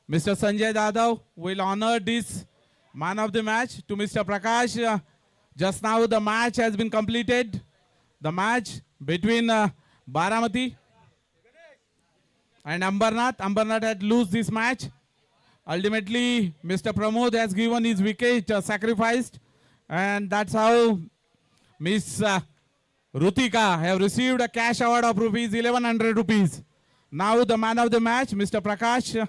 Mr. Sanjay Dadav will honor this man of the match to Mr. Prakash. Just now the match has been completed. The match between Baramati and Ambernath. Ambernath had lost this match. Ultimately, Mr. Pramod has given his wicket sacrificed, and that's how Miss Rutika have received a cash award of rupees 1100 rupees. Now the man of the match, Mr. Prakash.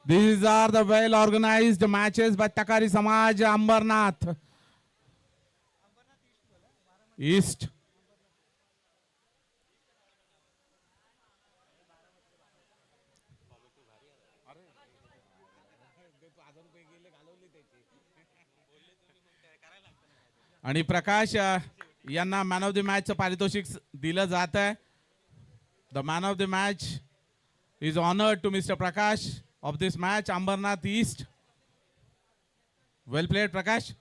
These are the well organized matches by Takari Samaj Ambernath East. आणि प्रकाश यांना man of the match पारितोषिक दिलं जात आहे. The man of the match is honoured to mister Prakash of this match Ambernath east. Well played Prakash.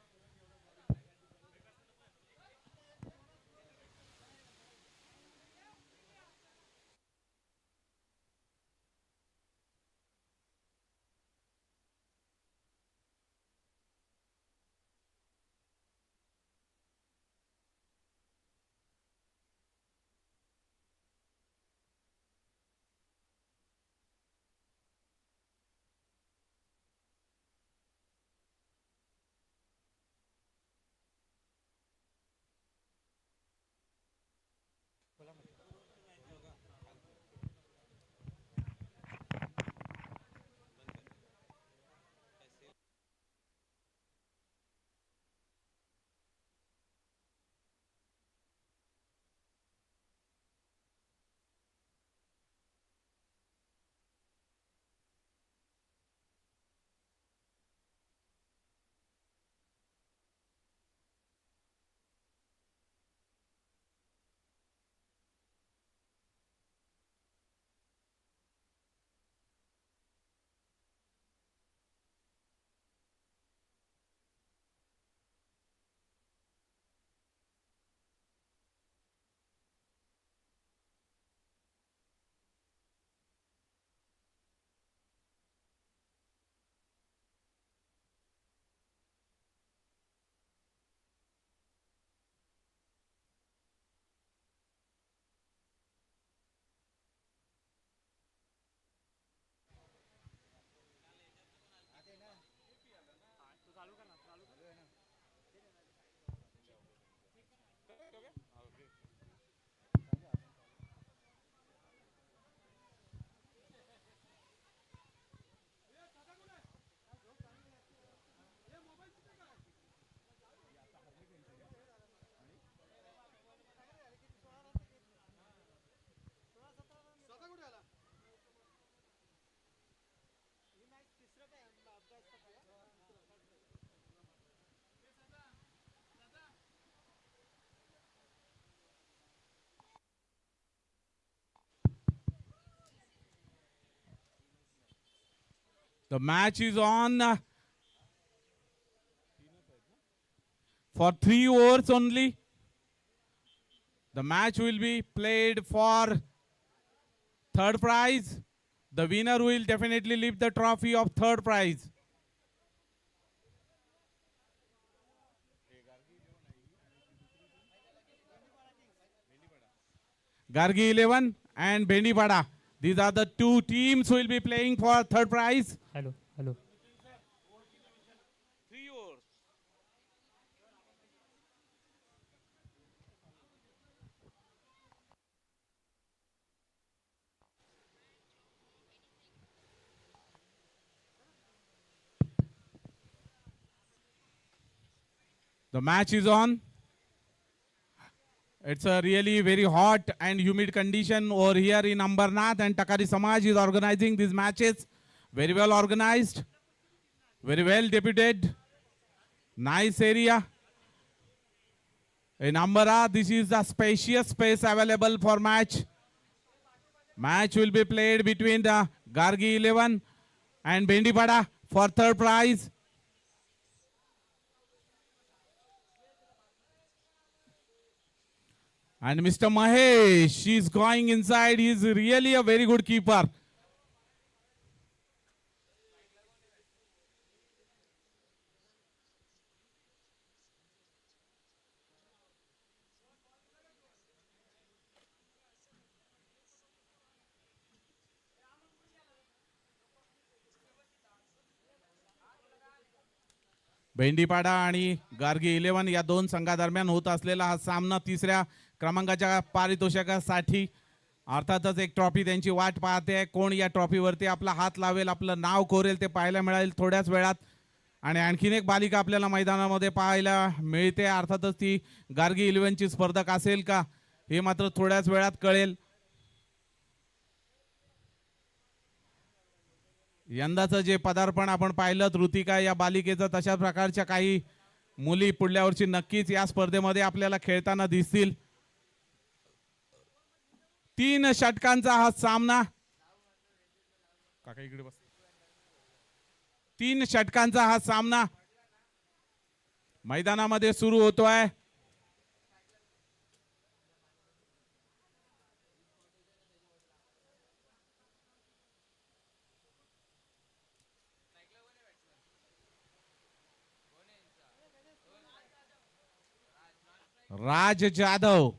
The match is on for 3 overs only. The match will be played for third prize. The winner will definitely lift the trophy of third prize. Gargi 11 and Bendipada. These are the two teams who will be playing for third prize. Hello. 3 overs. The match is on. It's a really very hot and humid condition over here in Ambernath, and Takari Samaj is organizing these matches. Very well organized, very well deputed. Nice area. In Ambernath, this is the spacious space available for match. Match will be played between the Gargi 11 and Bendipada for third prize. And Mr. Mahesh, he's going inside. He's really a very good keeper. भेंडीपाडा आणि गार्गी 11 या दोन संघादरम्यान होत असलेला हा सामना तिसऱ्या क्रमांकाच्या पारितोषिकासाठी अर्थातच एक ट्रॉफी त्यांची वाट पाहते. कोण या ट्रॉफीवरती आपला हात लावेल, आपलं नाव कोरेल ते पाहायला मिळेल थोड्याच वेळात. आणि आणखीन एक बालिका आपल्याला मैदानामध्ये पाहायला मिळते. अर्थातच ती गार्गी 11 ची स्पर्धक असेल का हे मात्र थोड्याच वेळात कळेल. यंदाचं जे पदार्पण आपण पाहिलं ऋतिका या बालिकेचं, तशाच प्रकारच्या काही मुली पुढल्या वर्षी नक्कीच या स्पर्धेमध्ये आपल्याला खेळताना दिसतील. 3 षटकांचा हा सामना, काका इकडे बस. 3 षटकांचा हा सामना मैदानामध्ये सुरू होतोय. राज जाधव,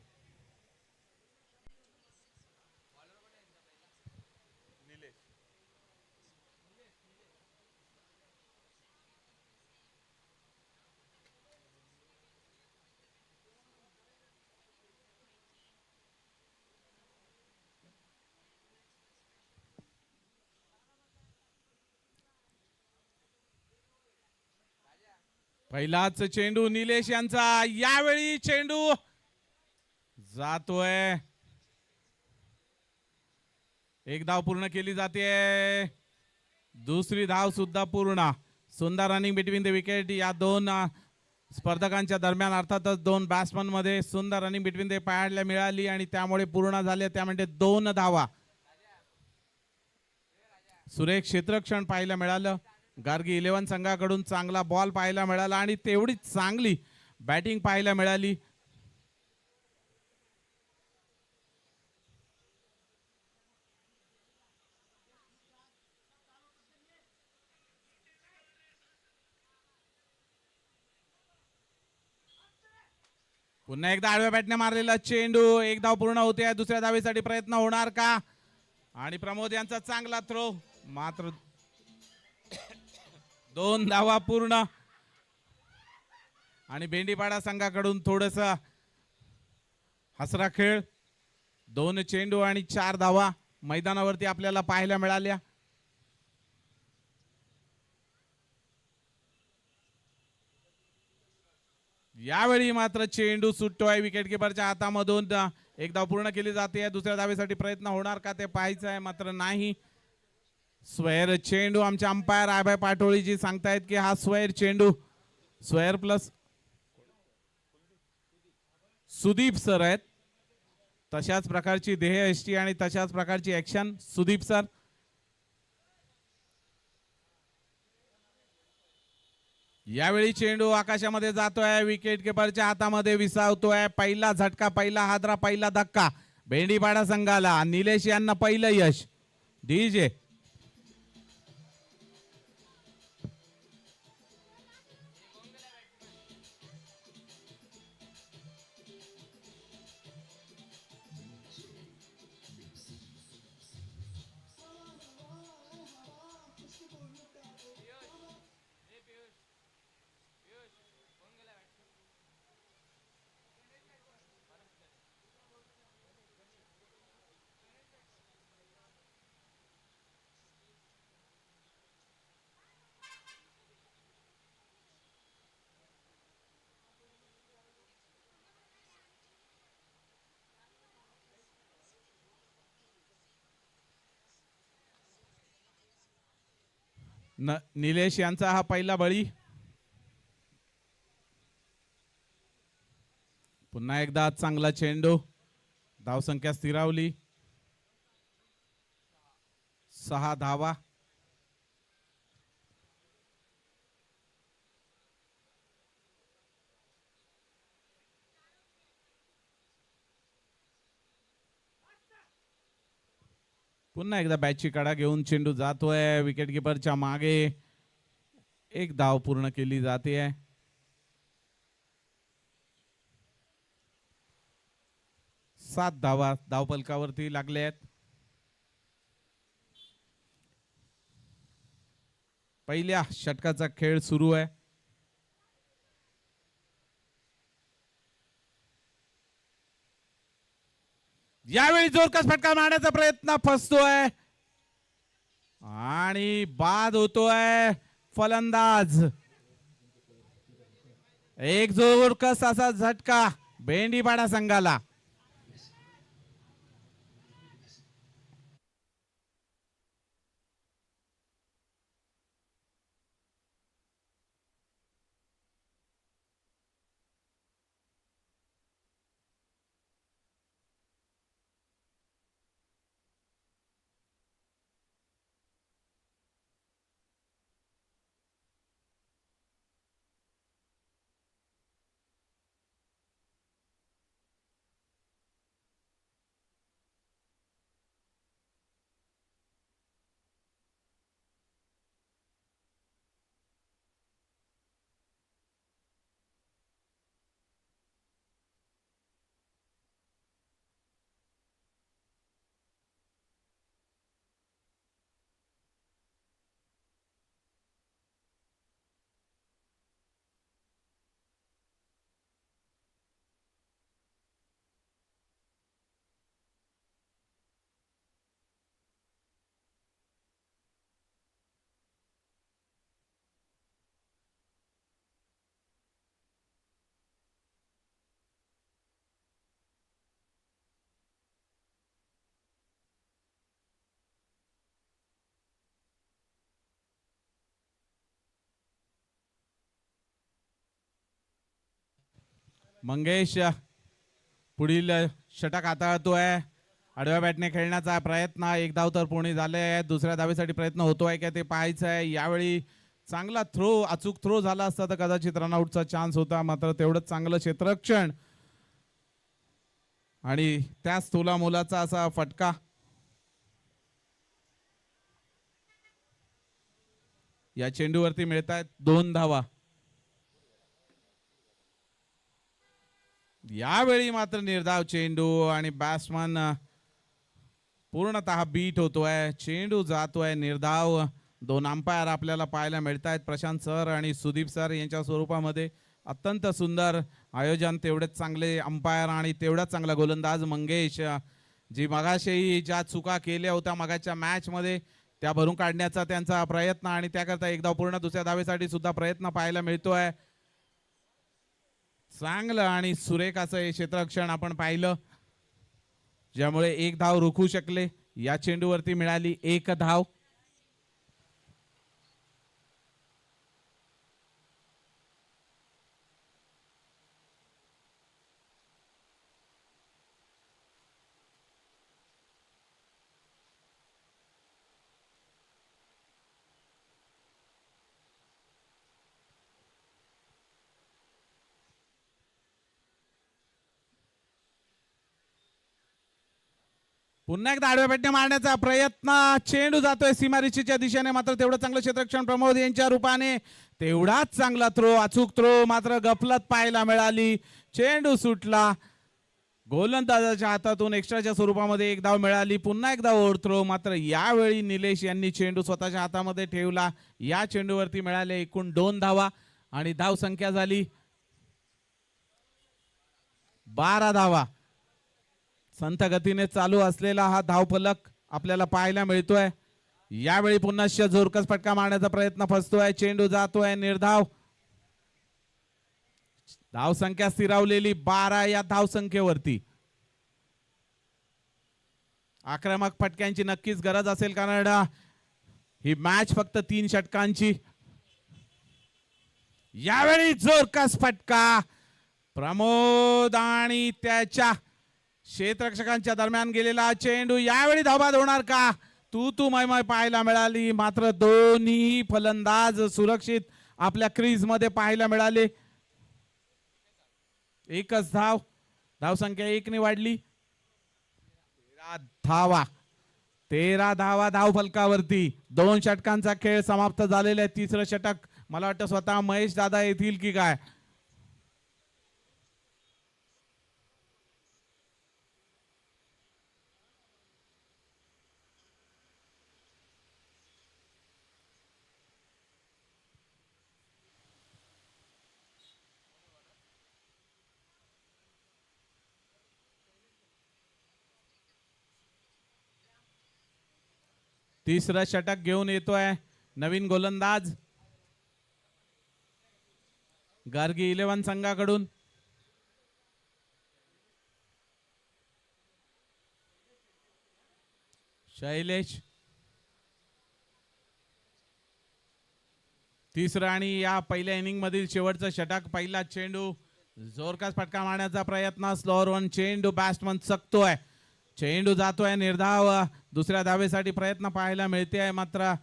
पहिलाच चेंडू निलेश यांचा. यावेळी चेंडू जातोय. एक धाव पूर्ण केली जाते. दुसरी धाव सुद्धा पूर्ण. सुंदर रनिंग बिटवीन द विकेट. या दोन स्पर्धकांच्या दरम्यान अर्थातच दोन बॅट्समन मध्ये सुंदर रनिंग बिटवीन द पाहायला मिळाली आणि त्यामुळे पूर्ण झाले. त्यामध्ये 2 धावा. सुरेख क्षेत्ररक्षण पाहायला मिळालं. गार्गी 11 संघाकडून चांगला बॉल पाहायला मिळाला आणि तेवढीच चांगली बॅटिंग पाहायला मिळाली. पुन्हा एकदा आडव्या बॅटने मारलेला चेंडू. एक धाव पूर्ण होते. दुसऱ्या धावेसाठी प्रयत्न होणार का? आणि प्रमोद यांचा चांगला थ्रो, मात्र 2 धावा पूर्ण. आणि भेंडीपाडा संघाकडून थोडस हसरा खेळ. 2 चेंडू आणि 4 धावा मैदानावरती आपल्याला पाहायला मिळाल्या. यावेळी मात्र चेंडू सुटतोय विकेट किपरच्या हातामधून. एक धाव पूर्ण केली जाते. दुसऱ्या धावेसाठी प्रयत्न होणार का ते पाहायचं आहे, मात्र नाही. स्क्वेअर चेंडू. आमचे अंपायर आबाय पाटोळी जी सांगतायत की हा स्क्वेअर चेंडू. स्क्वेअर प्लस सुदीप सर आहेत. तशाच प्रकारची देहयष्टी आणि तशाच प्रकारची ऍक्शन सुदीप सर. यावेळी चेंडू आकाशामध्ये जातोय. विकेट किपरच्या हातामध्ये विसावतोय. पहिला झटका, पहिला हादरा, पहिला धक्का भेंडीपाडा संघाला. निलेश यांना पहिलं यश. डीजे निलेश यांचा हा पहिला बळी. पुन्हा एकदा चांगला चेंडू. धावसंख्या स्थिरावली. 6 धावा. पुन्हा एकदा बॅटची कडा घेऊन चेंडू जातोय विकेट किपरच्या मागे. एक धाव पूर्ण केली जाते. 7 धावा धावफलकावरती लागले आहेत. पहिल्या षटकाचा खेळ सुरू आहे. यावेळी जोरकस फटका मारण्याचा प्रयत्न फसतोय आणि बाद होतोय फलंदाज. एक जोरकस असा झटका भेंडीपाडा संघाला. मंगेश पुढील षटक हाताळतोय. आडव्या बॅटने खेळण्याचा प्रयत्न. एक धाव तर पूर्ण झाले. दुसऱ्या धावेसाठी प्रयत्न होतोय का ते पाहायचं आहे. यावेळी चांगला थ्रो अचूक थ्रो झाला असता तर कदाचित रनआउटचा चान्स होता. मात्र तेवढंच चांगलं क्षेत्ररक्षण आणि त्याच तोला मोलाचा असा फटका. या चेंडूवरती मिळतायत 2 धावा. यावेळी मात्र निर्धाव चेंडू आणि बॅट्समन पूर्णतः बीट होतोय. चेंडू जातोय निर्धाव. 2 अंपायर आपल्याला पाहायला मिळत आहेत. प्रशांत सर आणि सुदीप सर यांच्या स्वरूपामध्ये अत्यंत सुंदर आयोजन. तेवढेच चांगले अंपायर आणि तेवढाच चांगला गोलंदाज मंगेश, जी मगाशी ज्या चुका केल्या होत्या मगाच्या मॅच मध्ये त्या भरून काढण्याचा त्यांचा प्रयत्न आणि त्याकरता एक धाव पूर्ण. दुसऱ्या धावेसाठी सुद्धा प्रयत्न पाहायला मिळतोय. चांगलं आणि सुरेख असं हे क्षेत्ररक्षण आपण पाहिलं ज्यामुळे एक धाव रोखू शकले. या चेंडूवरती मिळाली 1 धाव. पुन्हा एकदा आडव्या बॅटने मारण्याचा प्रयत्न. चेंडू जातोय सीमारेषेच्या दिशेने. मात्र तेवढं चांगलं क्षेत्ररक्षण प्रमोद यांच्या रूपाने. तेवढाच चांगला थ्रो अचूक थ्रो. मात्र गफलत पाहायला मिळाली. चेंडू सुटला. गोलंदाजाच्या हातातून एक्स्ट्राच्या स्वरूपामध्ये एक धाव मिळाली. पुन्हा एकदा ओव्हर थ्रो. मात्र यावेळी निलेश यांनी चेंडू स्वतःच्या हातामध्ये ठेवला. या चेंडूवरती मिळाले एकूण 2 धावा आणि धाव संख्या झाली 12 धावा. संथ गतीने चालू असलेला हा धावफलक आपल्याला पाहायला मिळतोय. यावेळी पुन्हा जोरकस फटका मारण्याचा प्रयत्न फसतोय. चेंडू जातोय निर्धाव. धाव संख्या स्थिरावलेली 12 या धाव संख्येवरती. आक्रमक फटक्यांची नक्कीच गरज असेल कारण ही मॅच फक्त 3 षटकांची. यावेळी जोरकस फटका. प्रमोद आणि त्याच्या क्षेत्ररक्षकांच्या दरम्यान गेलेला चेंडू. यावेळी धावबाद होणार का? तू मय पाहायला मिळाली. मात्र दोन्ही फलंदाज सुरक्षित आपल्या क्रीज मध्ये पाहायला मिळाले. एकच धाव. धाव संख्या 1 ने वाढली. 13 धावा. 13 धावा धाव फलकावरती. 2 षटकांचा खेळ समाप्त झालेला आहे. तिसरं षटक मला वाटतं स्वतः महेश दादा येतील की काय. तिसरं षटक घेऊन येतोय नवीन गोलंदाज गार्गी 11 संघाकडून. शैलेश. तिसरं आणि या पहिल्या इनिंग मधील शेवटचं षटक. पहिला चेंडू जोरदार फटका मारण्याचा प्रयत्न. स्लोअर वन चेंडू बॅट्समन चकतोय. चेंडू जातोय निर्धाव. दुसऱ्या धावेसाठी प्रयत्न पाहायला मिळते आहे मात्र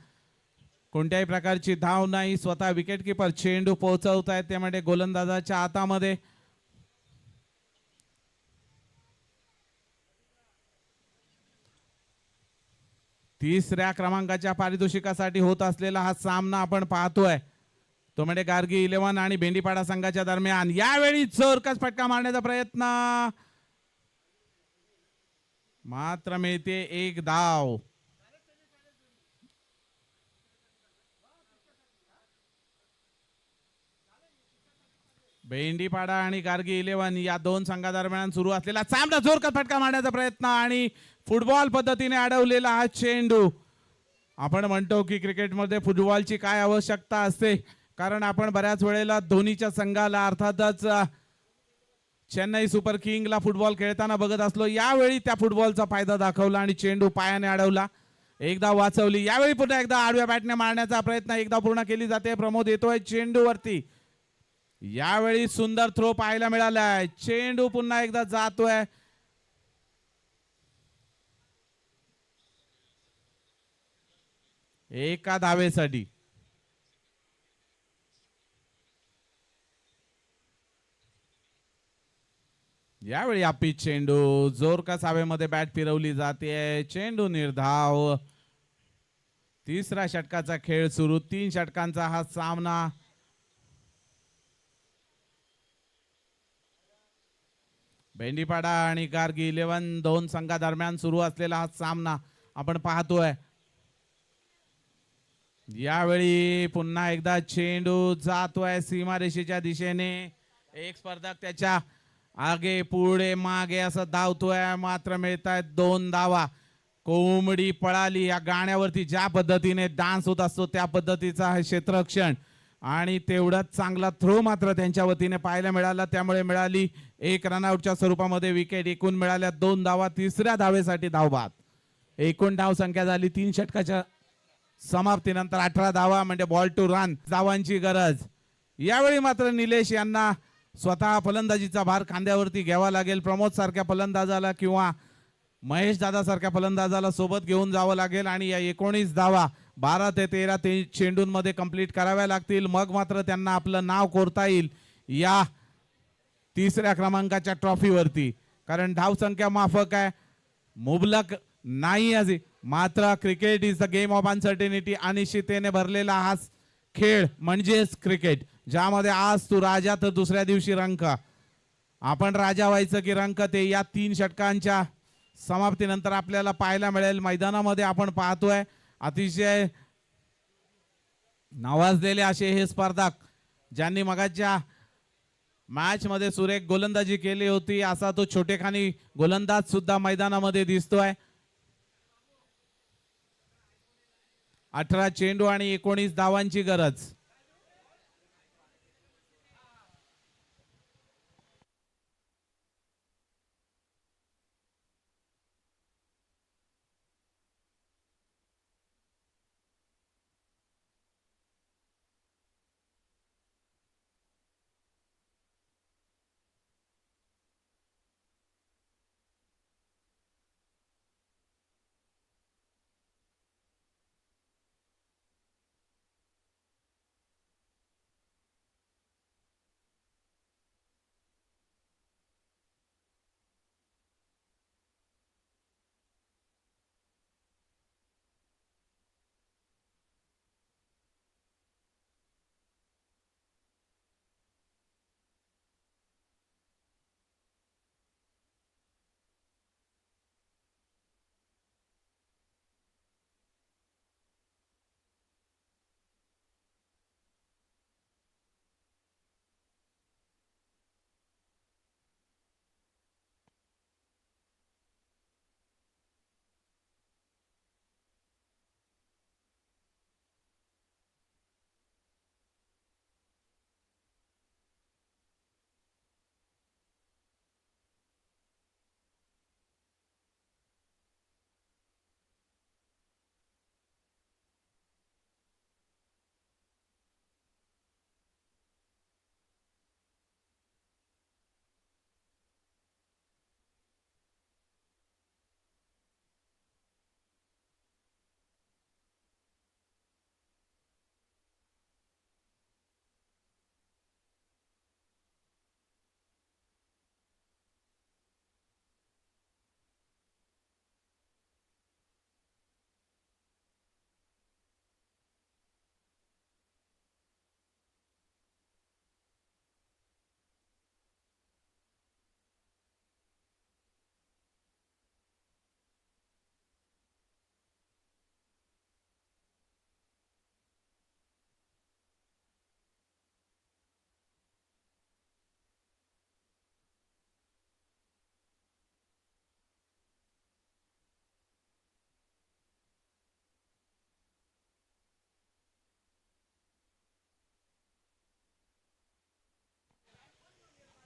कोणत्याही प्रकारची धाव नाही. स्वतः विकेट किपर चेंडू पोहोचवत आहेत त्यामध्ये गोलंदाजाच्या हातामध्ये. तिसऱ्या क्रमांकाच्या पारितोषिकासाठी होत असलेला हा सामना आपण पाहतोय तो म्हणजे गार्गी 11 आणि भेंडीपाडा संघाच्या दरम्यान. यावेळी जोरदार फटका मारण्याचा प्रयत्न मात्र मिळते एक धाव. भेंडीपाडा आणि गार्गी 11 या दोन संघादरम्यान सुरू असलेला सामना. जोरदार फटका मारण्याचा प्रयत्न आणि फुटबॉल पद्धतीने अडवलेला हा चेंडू. आपण म्हणतो की क्रिकेटमध्ये फुटबॉलची काय आवश्यकता असते कारण आपण बऱ्याच वेळेला धोनीच्या संघाला अर्थातच चेन्नई सुपर किंगला फुटबॉल खेळताना बघत असलो. यावेळी त्या फुटबॉलचा फायदा दाखवला आणि चेंडू पायाने अडवला. एकदा वाचवली. यावेळी पुन्हा एकदा आडव्या बॅटने मारण्याचा प्रयत्न एकदा पूर्ण केली जाते. प्रमोद येतोय चेंडू वरती. यावेळी सुंदर थ्रो पाहायला मिळालाय. चेंडू पुन्हा एकदा जातोय. एका धावेसाठी. यावेळी आपी चेंडू जोरदार हवेमध्ये बॅट फिरवली जाते. चेंडू निर्धाव. तिसऱ्या षटकाचा खेळ सुरू. 3 षटकांचा हा सामना. भेंडीपाडा आणि गार्गी 11 दोन संघादरम्यान सुरू असलेला हा सामना आपण पाहतोय. यावेळी पुन्हा एकदा चेंडू जातोय सीमारेषेच्या दिशेने. एक स्पर्धक त्याच्या आगे पुढे मागे असं धावतोय मात्र मिळतायत 2 धावा. कोंबडी पळाली या गाण्यावरती ज्या पद्धतीने डान्स होत असतो त्या पद्धतीचा हे क्षेत्ररक्षण आणि तेवढाच चांगला थ्रो मात्र त्यांच्या वतीने पाहायला मिळाला. त्यामुळे मिळाली 1 रनआउटच्या स्वरूपामध्ये विकेट. एकूण मिळाल्या 2 धावा. तिसऱ्या धावेसाठी धावबाद. एकूण धाव संख्या झाली 3 षटकाच्या समाप्तीनंतर 18 धावा म्हणजे बॉल टू रन. धावांची गरज. यावेळी मात्र निलेश यांना स्वतः फलंदाजीचा भार खांद्यावरती घ्यावा लागेल. प्रमोद सारख्या फलंदाजाला किंवा महेश दादा सारख्या फलंदाजाला सोबत घेऊन जावं लागेल आणि या 19 धावा 12 ते 13 चेंडूंमध्ये कंप्लीट कराव्या लागतील. मग मात्र त्यांना आपलं नाव कोरता येईल या तिसऱ्या क्रमांकाच्या ट्रॉफीवरती. कारण धाव संख्या माफक आहे, मुबलक नाही आहे. मात्र cricket is the game of uncertainty. अनिश्चिततेने भरलेला हा खेळ म्हणजेच क्रिकेट, ज्यामध्ये आज तू राजा तर दुसऱ्या दिवशी रंक. आपण राजा व्हायचं की रंक ते या 3 षटकांच्या समाप्तीनंतर आपल्याला पाहायला मिळेल. मैदानामध्ये आपण पाहतोय अतिशय नावाजलेले असे हे स्पर्धक ज्यांनी मगाच्या मॅच मध्ये सुरेख गोलंदाजी केली होती असा तो छोटेखानी गोलंदाज सुद्धा मैदानामध्ये दिसतोय. 18 चेंडू आणि 19 धावांची गरज.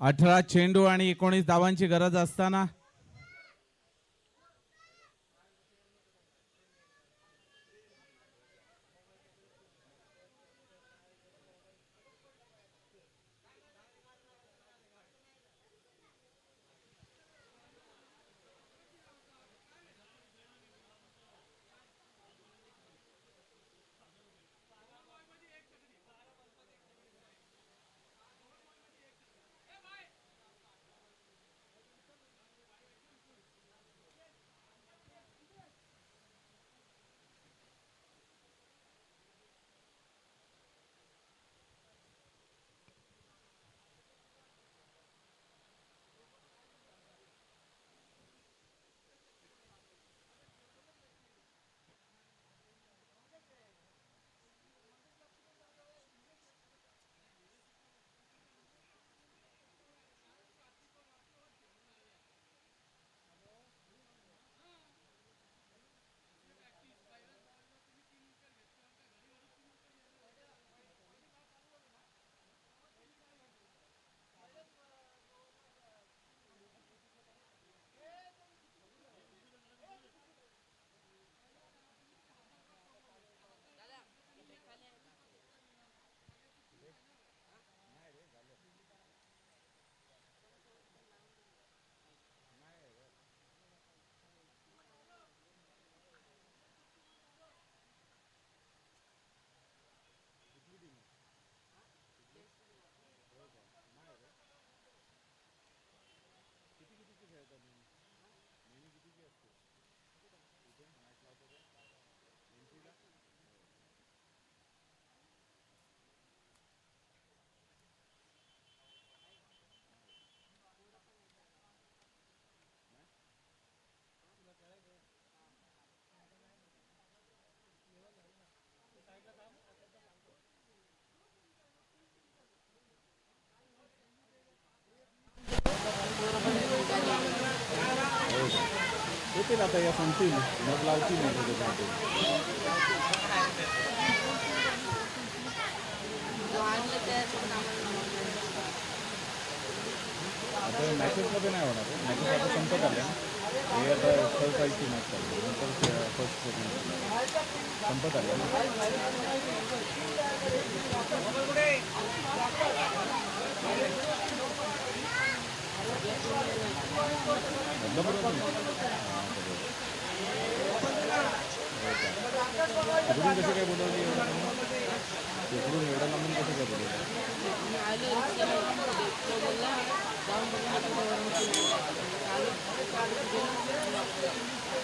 18 चेंडू आणि 19 धावांची गरज असताना येतील आता या संपतील मग लावतील आता मॅचेसमध्ये नाही होणार मॅचेस आता संपत आले हे आता थर्ड प्राईजची मॅच चालली नंतर फर्स्ट संपत आले तिकडून कसे काय बोलवली तिकडून एवढं लांबून कसं काय बोलवलं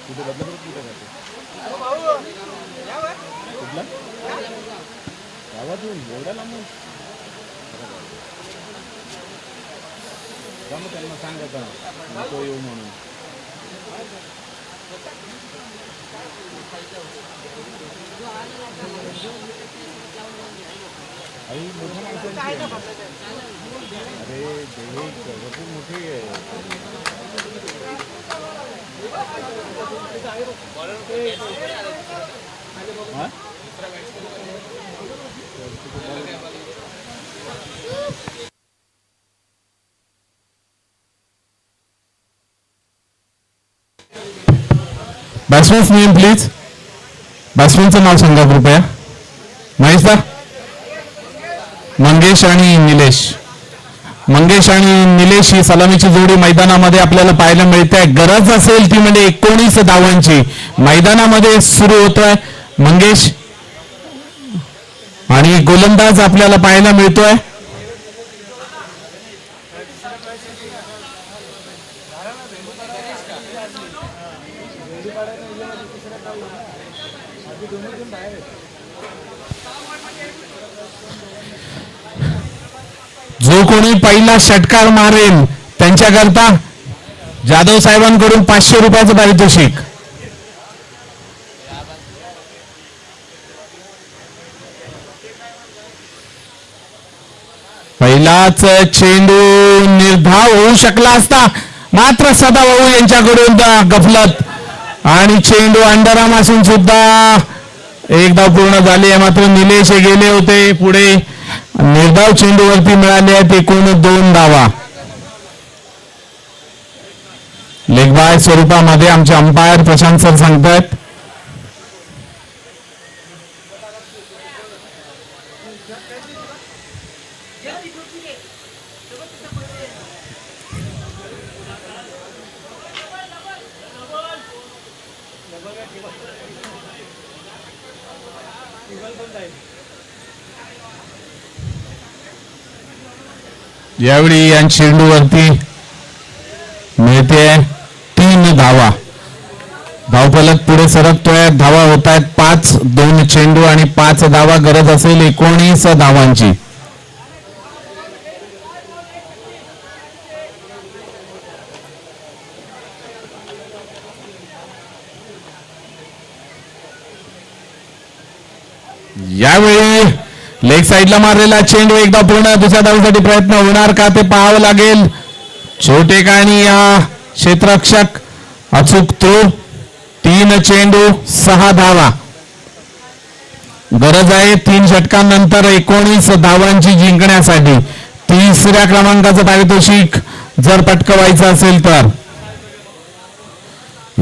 कुठे बदलापूर कुठे जाते कुठला गावातून एवढ्या लांबून का मग त्यांना सांग आता नको येऊ म्हणून आई मोठ्या माणसांची अरे देवी भरपूर मोठी आहे बॅट्समॅन्स नेम प्लीज बॅट्समॅनचं नाव सांगा कृपया महेशदा मंगेश आणि निलेश मंगेश आणि निलेश ही सलामीची जोडी मैदानामध्ये आपल्याला पाहायला मिळते गरज असेल ती म्हणजे 19 धावांची मैदानामध्ये सुरू होत आहे मंगेश आणि गोलंदाज आपल्याला पाहायला मिळतोय जो कोणी पहिला षटकार मारेल त्यांच्याकरता जाधव साहेबांकडून 500 रुपयाचं पारितोषिक पहिलाच चेंडू निर्धाव होऊ शकला असता मात्र सदाभाऊ यांच्याकडून गफलत आणि चेंडू अंडरआर्म असून सुद्धा एक धाव पूर्ण झाली आहे मात्र निलेश गेले होते पुढे निर्धाव चेंडूवरती मिळाले आहेत एकूण 2 धावा लेग बाय स्वरूपामध्ये आमचे अंपायर प्रशांत सर सांगतायत. यावेळी या चेंडूवरती मिळते 3 धावा. धावफलक पुढे सरकतोय. धावा होत आहेत 5. 2 चेंडू आणि 5 धावा. गरज असेल 19 धावांची. यावेळी लेग साईडला मारलेला चेंडू एकदा पूर्ण. दुसऱ्या धावेसाठी प्रयत्न होणार का ते पाहावं लागेल. छोटे काणी या क्षेत्ररक्षक अचूक तो. 3 चेंडू 6 धावा. गरज आहे 3 षटकांनंतर 19 धावांची जिंकण्यासाठी. 3ऱ्या क्रमांकाचा पारितोषिक जर पटकवायचं असेल तर.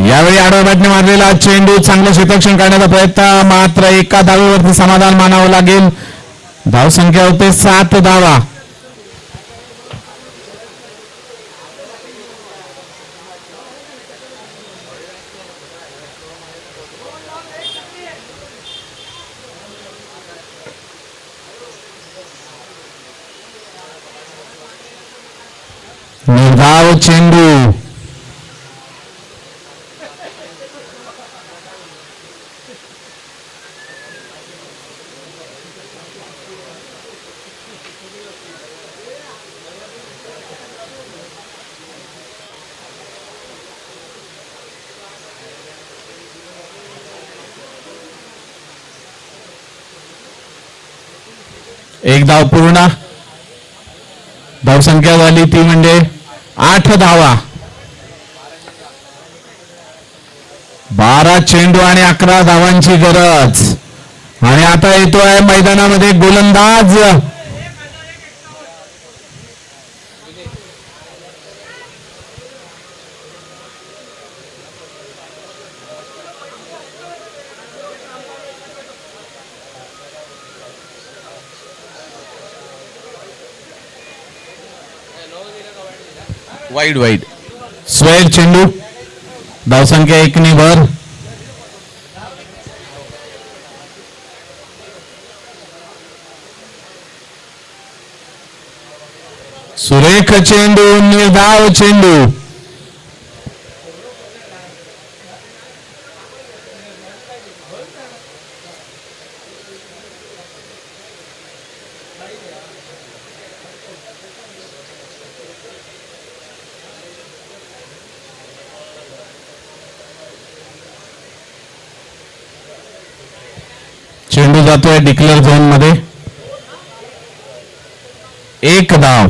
यावेळी आडव्या बॅटने मारलेला चेंडू. चांगलं क्षेत्ररक्षण करण्याचा प्रयत्न. मात्र एका धावेवरती समाधान मानावं लागेल. धावसंख्या होते 7 धावा. निर्धाव चेंडू. एक धाव पूर्ण. धावसंख्या झाली ती म्हणजे 8 धावा. 12 चेंडू आणि 11 धावांची गरज. आणि आता येतोय मैदानामध्ये गोलंदाज. वाईड स्वेर चेंडू. धावसंख्या 1 ने भर. सुरेख चेंडू. निर्धाव चेंडू. चेंडू जातोय डिक्लेअर झोन मध्ये. 1 धाव.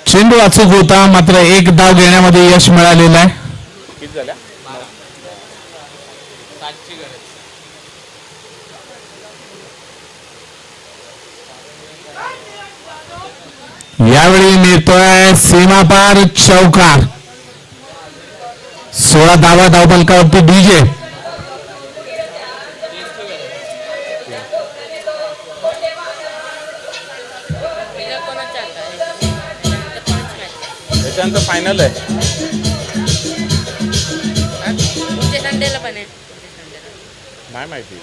चेंडू अचूक होता मात्र 1 धाव घेण्यामध्ये यश मिळालेलं आहे. किती झाल्या? यावेळी मिळतोय सीमापार चौकार. 16 धावा धावफलकावरती डीजे. त्याच्यानंतर फायनल आहे. संडेला पण आहे. नाही माहिती.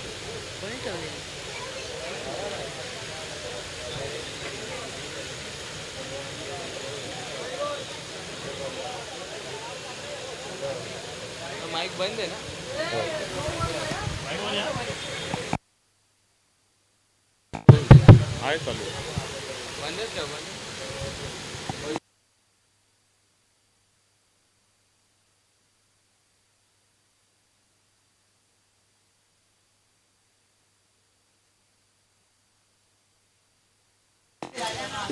आहे चालू.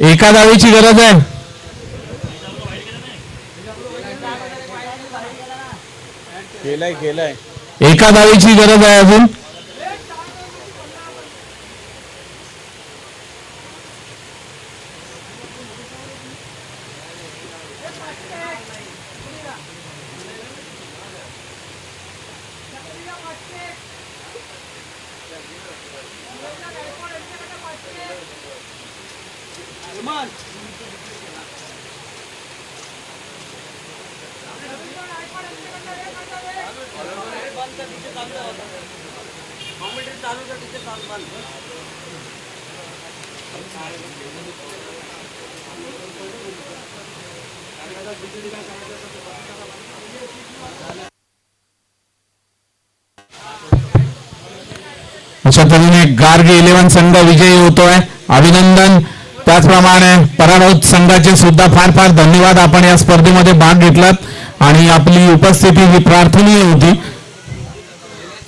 एका धावेची गरज आहे. केलाय एका धावेची गरज आहे अजून. अशा तऱ्हेने गार्गे 11 संघ विजयी होतोय. अभिनंदन. त्याचप्रमाणे पराभूत संघाचे सुद्धा फार फार धन्यवाद. आपण या स्पर्धेमध्ये भाग घेतलात आणि आपली उपस्थिती ही प्रार्थनीय होती.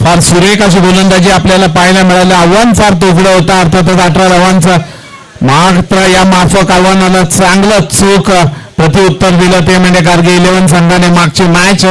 फार सुरेख अशी गोलंदाजी आपल्याला पाहायला मिळाली. आव्हान फार तोफडं होतं. अर्थातच 18 धावांचा मात्र या माफक आव्हानाला चांगलं चोख प्रत्युत्तर दिलं ते म्हणजे गार्गे 11 संघाने. मागची मॅच